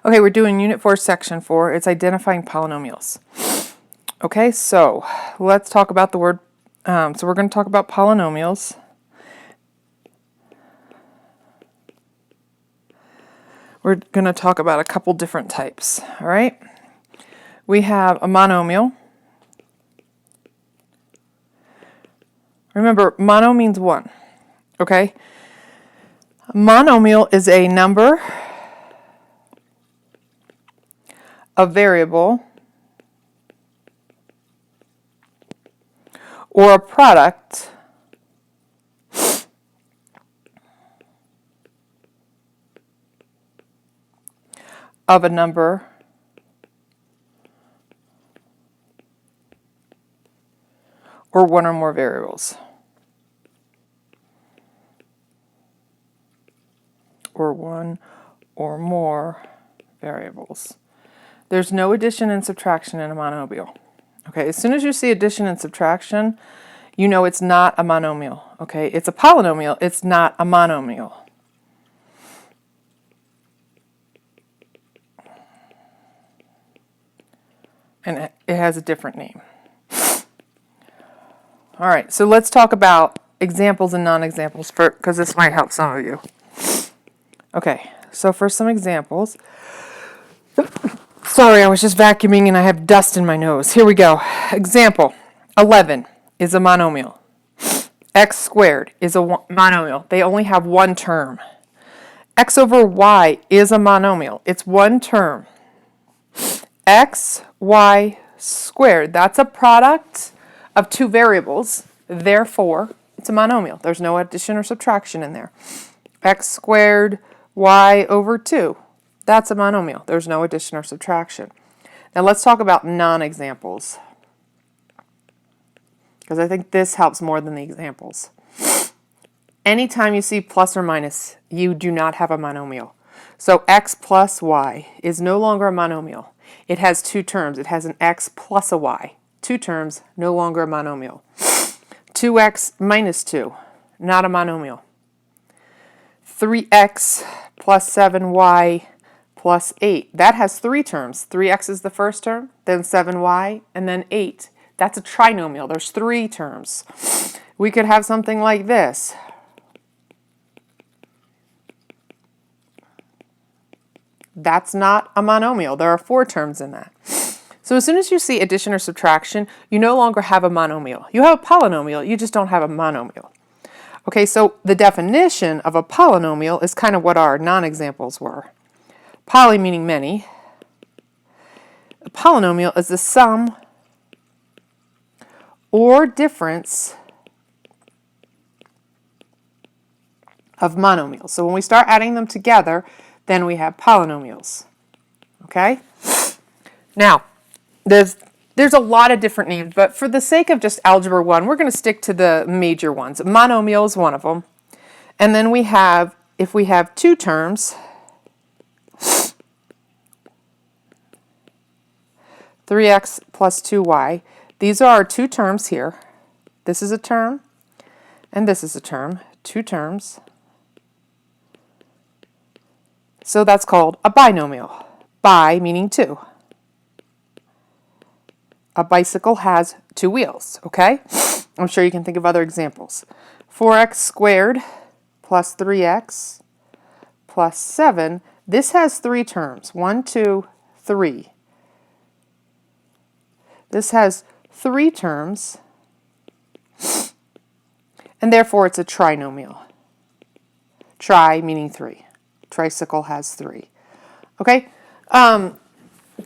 Okay, we're doing Unit 4, Section 4. It's identifying polynomials. Okay, so let's talk about the word. So we're going to talk about polynomials. We're going to talk about a couple different types. All right, we have a monomial. Remember, mono means one. Okay, a monomial is a number, a variable, or a product of a number or one or more variables. Or one or more variables. There's no addition and subtraction in a monomial. Okay, as soon as you see addition and subtraction, you know it's not a monomial. Okay, it's a polynomial, it's not a monomial. And it has a different name. All right, so let's talk about examples and non-examples because this might help some of you. Okay, so for some examples, sorry, I was just vacuuming and I have dust in my nose. Here we go. Example, 11 is a monomial. X squared is a monomial. They only have one term. X over y is a monomial. It's one term. X, y squared, that's a product of two variables. Therefore, it's a monomial. There's no addition or subtraction in there. X squared, y over 2. That's a monomial. There's no addition or subtraction. Now let's talk about non-examples, because I think this helps more than the examples. Anytime you see plus or minus, you do not have a monomial. So x plus y is no longer a monomial. It has two terms. It has an x plus a y. Two terms, no longer a monomial. 2x minus 2, not a monomial. 3x plus 7y plus 8. That has three terms. 3x is the first term, then 7y, and then 8. That's a trinomial. There's three terms. We could have something like this. That's not a monomial. There are four terms in that. So as soon as you see addition or subtraction, you no longer have a monomial. You have a polynomial, you just don't have a monomial. Okay, so the definition of a polynomial is kind of what our non-examples were. Poly meaning many. A polynomial is the sum or difference of monomials. So when we start adding them together, then we have polynomials. Okay? Now, there's a lot of different names, but for the sake of just Algebra 1, we're going to stick to the major ones. Monomial is one of them. And then we have, if we have two terms, 3x plus 2y. These are our two terms here. This is a term, and this is a term. Two terms. So that's called a binomial. Bi meaning two. A bicycle has two wheels, okay? I'm sure you can think of other examples. 4x squared plus 3x plus 7. This has three terms. 1, 2, 3. This has three terms, and therefore it's a trinomial. Tri meaning three. Tricycle has three. Okay?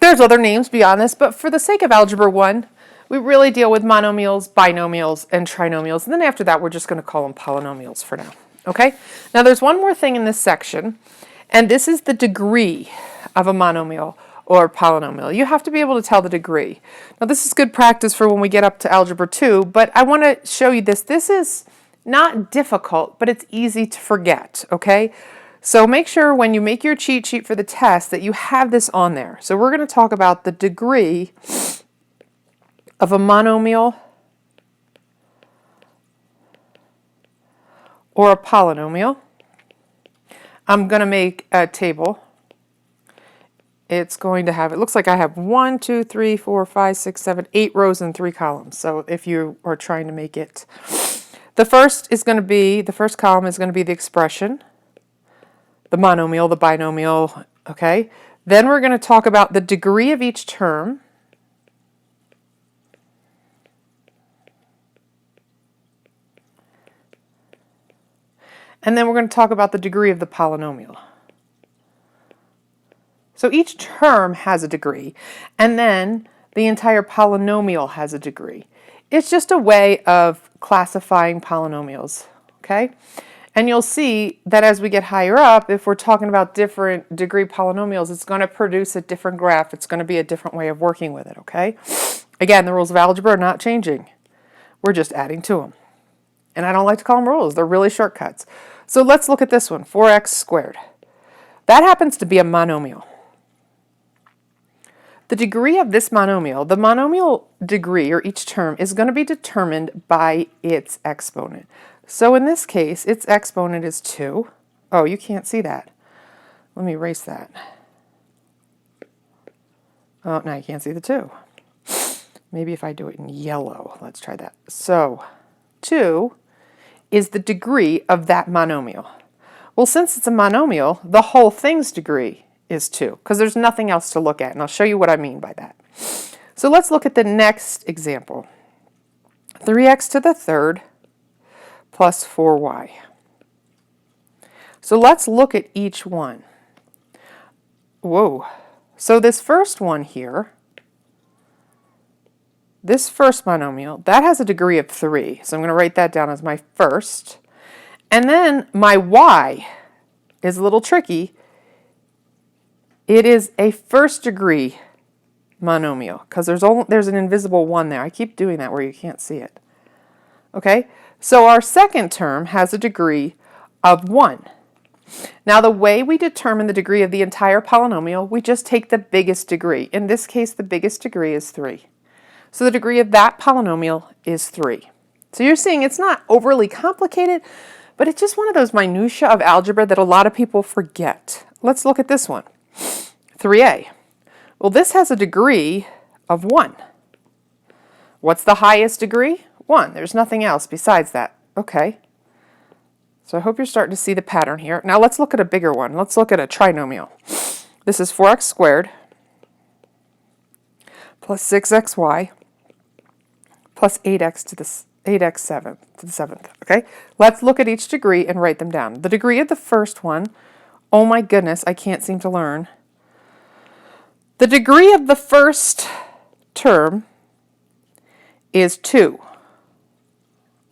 There's other names beyond this, but for the sake of Algebra 1, we really deal with monomials, binomials, and trinomials. And then after that, we're just going to call them polynomials for now. Okay? Now, there's one more thing in this section, and this is the degree of a monomial or polynomial. You have to be able to tell the degree. Now, this is good practice for when we get up to Algebra 2, but I want to show you this. This is not difficult, but it's easy to forget, okay? So make sure when you make your cheat sheet for the test that you have this on there. So we're going to talk about the degree of a monomial or a polynomial. I'm going to make a table. it's going to have, it looks like I have 1, 2, 3, 4, 5, 6, 7, 8 rows and 3 columns. So if you are trying to make it, the first column is going to be the expression, the monomial, the binomial, okay? Then we're going to talk about the degree of each term. And then we're going to talk about the degree of the polynomial. So each term has a degree, and then the entire polynomial has a degree. It's just a way of classifying polynomials, okay? And you'll see that as we get higher up, if we're talking about different degree polynomials, it's going to produce a different graph. It's going to be a different way of working with it, okay? Again, the rules of algebra are not changing. We're just adding to them. And I don't like to call them rules. They're really shortcuts. So let's look at this one, 4x squared. That happens to be a monomial. The degree of this monomial, the monomial degree, or each term, is going to be determined by its exponent. So in this case, its exponent is 2. Oh, you can't see that. Let me erase that. Oh, now you can't see the 2. Maybe if I do it in yellow. Let's try that. So 2 is the degree of that monomial. Well, since it's a monomial, the whole thing's degree is 2, because there's nothing else to look at, and I'll show you what I mean by that. So let's look at the next example. 3x to the third plus 4y. So let's look at each one. Whoa. So this first one here, this first monomial, that has a degree of 3. So I'm going to write that down as my first. And then my y is a little tricky. It is a first degree monomial because there's an invisible 1 there. I keep doing that where you can't see it. Okay, so our second term has a degree of 1. Now the way we determine the degree of the entire polynomial, we just take the biggest degree. In this case, the biggest degree is 3. So the degree of that polynomial is 3. So you're seeing it's not overly complicated, but it's just one of those minutiae of algebra that a lot of people forget. Let's look at this one. 3a. Well, this has a degree of 1. What's the highest degree? 1. There's nothing else besides that. Okay. So I hope you're starting to see the pattern here. Now let's look at a bigger one. Let's look at a trinomial. This is 4x squared plus 6xy plus 8x to the 8x7 to the 7th. Okay? Let's look at each degree and write them down. The degree of the first one, oh my goodness, I can't seem to learn. The degree of the first term is 2.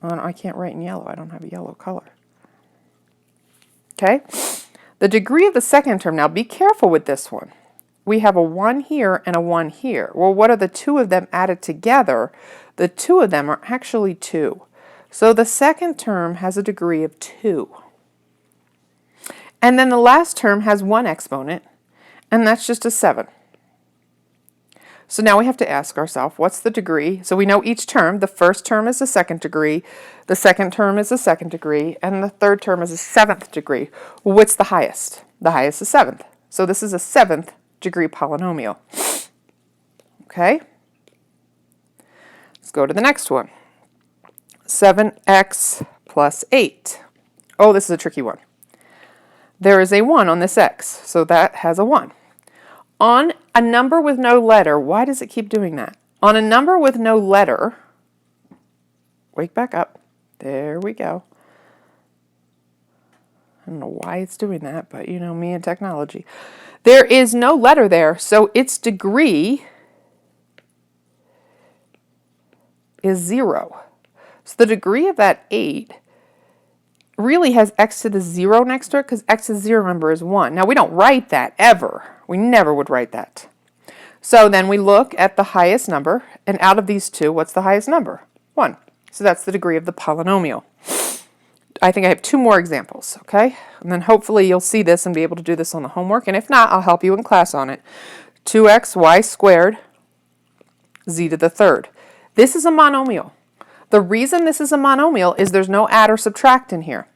Oh, I can't write in yellow. I don't have a yellow color. Okay? The degree of the second term, now be careful with this one. We have a 1 here and a 1 here. Well, what are the two of them added together? The two of them are actually 2. So the second term has a degree of 2. And then the last term has 1 exponent, and that's just a 7. So now we have to ask ourselves, what's the degree? So we know each term, the first term is the second degree, the second term is the second degree, and the third term is a 7th degree. Well, what's the highest? The highest is 7th. So this is a 7th degree polynomial. Okay? Let's go to the next one. 7x plus 8. Oh, this is a tricky one. There is a 1 on this x, so that has a 1. On a number with no letter, why does it keep doing that? On a number with no letter, wake back up. There we go. I don't know why it's doing that, but you know me and technology. There is no letter there, so its degree is 0. So the degree of that 8 really has x to the 0 next to it because x to the 0, remember, is 1. Now, we don't write that ever. We never would write that. So then we look at the highest number, and out of these two, what's the highest number? 1. So that's the degree of the polynomial. I think I have 2 more examples, okay? And then hopefully you'll see this and be able to do this on the homework, and if not, I'll help you in class on it. 2xy squared z to the third. This is a monomial. The reason this is a monomial is there's no add or subtract in here.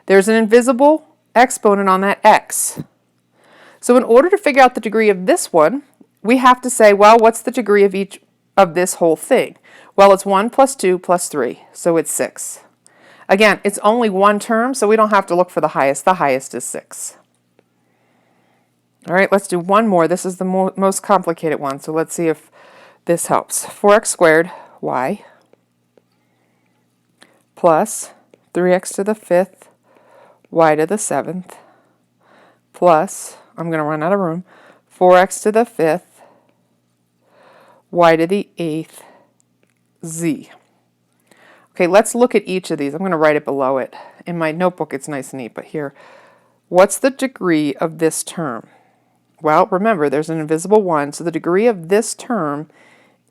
There's an invisible exponent on that x. So in order to figure out the degree of this one, we have to say, well, what's the degree of each of this whole thing? Well, it's 1 plus 2 plus 3, so it's 6. Again, it's only one term, so we don't have to look for the highest. The highest is 6. All right, let's do one more. This is the most complicated one, so let's see if this helps. 4x squared y plus 3x to the 5th y to the 7th plus, I'm going to run out of room, 4x to the 5th y to the 8th z. Okay, let's look at each of these. I'm going to write it below it. In my notebook, it's nice and neat, but here, what's the degree of this term? Well, remember, there's an invisible 1, so the degree of this term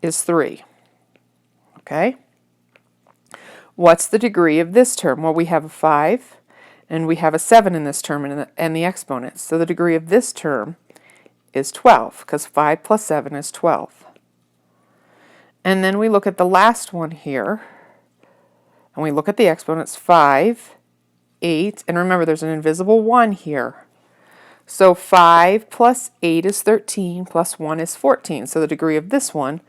is 3. Okay? What's the degree of this term? Well, we have a 5, and we have a 7 in this term and the exponents. So the degree of this term is 12, because 5 plus 7 is 12. And then we look at the last one here, and we look at the exponents, 5, 8, and remember there's an invisible 1 here. So 5 plus 8 is 13, plus 1 is 14. So the degree of this one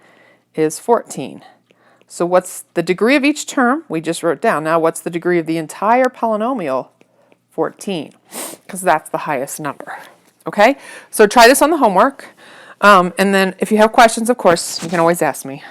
is 14. So what's the degree of each term? We just wrote down. Now what's the degree of the entire polynomial? 14, because that's the highest number. Okay? So try this on the homework. And then if you have questions, of course, you can always ask me.